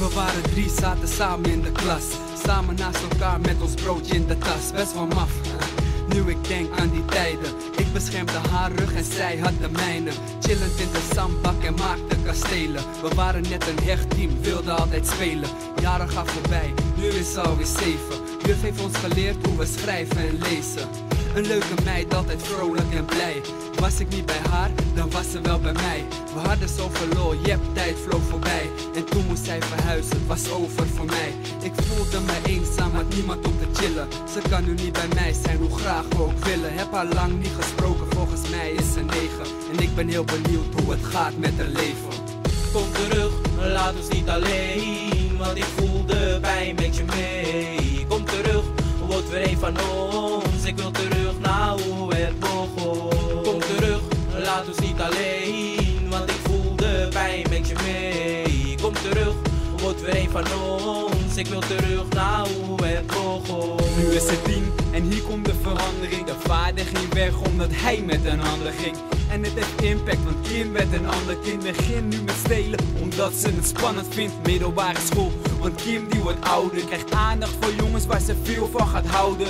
We waren 3, zaten samen in de klas. Samen naast elkaar met ons broodje in de tas. Best wel maf, nu ik denk aan die tijden. Ik beschermde haar rug en zij had de mijne. Chillend in de zandbak en maakte kastelen. We waren net een hecht team, wilden altijd spelen. Jaren gaan voorbij, nu is het alweer 7. Juf heeft ons geleerd hoe we schrijven en lezen. Een leuke meid, altijd vrolijk en blij. Was ik niet bij haar, dan was ze wel bij mij. We hadden zoveel lol, jep, tijd vloog voorbij. En toen moest zij verhuizen, het was over voor mij. Ik voelde me eenzaam, had niemand om te chillen. Ze kan nu niet bij mij zijn, hoe graag we ook willen. Heb haar lang niet gesproken, volgens mij is ze 9. En ik ben heel benieuwd hoe het gaat met haar leven. Kom terug, laat ons niet alleen, want ik voel de pijn met je mee. Kom terug, word weer een van ons, ik wil terug naar hoe het begon. Kom terug, laat ons niet alleen, want ik voel de pijn met je mee. Kom terug, word weer een van ons, ik wil terug naar hoe het begon. Nu is het 10 en hier komt de verandering. De vader ging weg omdat hij met een ander ging. En het heeft impact, want Kim werd een ander kind. Begin nu met stelen, omdat ze het spannend vindt. Middelbare school, want Kim die wordt ouder. Krijgt aandacht voor jongens waar ze veel van gaat houden.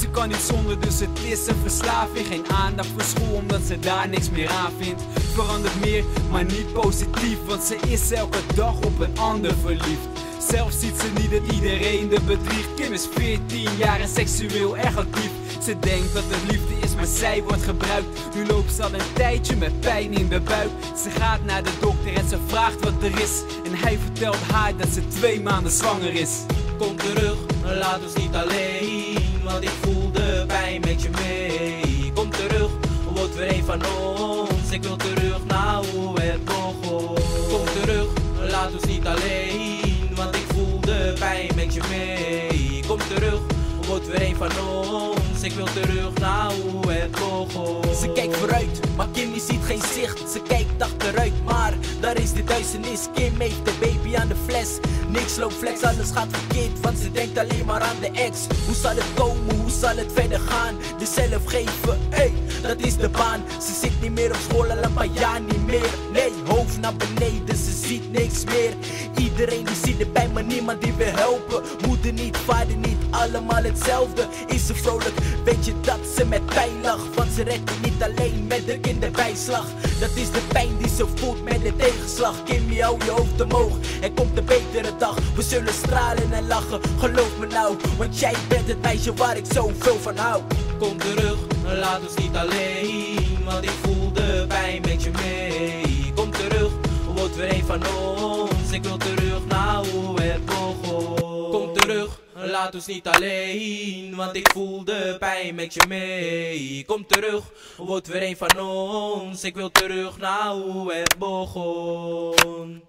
Ze kan niet zonder, dus het is een verslaving. Geen aandacht voor school, omdat ze daar niks meer aan vindt. Verandert meer, maar niet positief, want ze is elke dag op een ander verliefd. Zelf ziet ze niet dat iedereen de bedriegt. Kim is 14 jaar en seksueel erg actief. Ze denkt dat het liefde is, maar zij wordt gebruikt. Nu loopt ze al een tijdje met pijn in de buik. Ze gaat naar de dokter en ze vraagt wat er is. En hij vertelt haar dat ze 2 maanden zwanger is. Kom terug, laat ons niet alleen, want ik voel de pijn met je mee. Kom terug, word weer een van ons, ik wil terug naar hoe het begon. Kom terug, laat ons niet alleen, want ik voel de pijn met je mee. Kom terug, word weer een van ons, ik wil terug naar hoe het begon. Ze kijkt vooruit, maar Kim die ziet geen zicht. Ze kijkt achteruit, maar daar is de duisternis. Kim heeft de baby aan de fles. Niks loopt flex, alles gaat verkeerd, want ze denkt alleen maar aan de ex. Hoe zal het komen, hoe zal het verder gaan? De zelf geven, hey, dat is de baan. Ze zit niet meer op school, al een paar jaar niet meer. Nee, hoofd naar beneden, ze ziet niks meer. Iedereen die ziet erbij, maar niemand die wil helpen. Moeder niet, vader niet, allemaal hetzelfde. Is ze vrolijk, weet je dat ze met pijn lacht. Want ze redt het niet alleen met de kinderbijslag. Dat is de pijn die ze voelt met de tegenslag. Kimmy, hou je hoofd omhoog, er komt een betere dag. We zullen stralen en lachen, geloof me nou. Want jij bent het meisje waar ik zoveel van hou. Kom terug, laat ons niet alleen, want ik voel de pijn met je mee. Kom terug, word weer een van ons, ik wil terug naar hoe het begon. Kom terug, laat ons niet alleen, want ik voel de pijn met je mee. Kom terug, word weer een van ons, ik wil terug naar hoe het begon.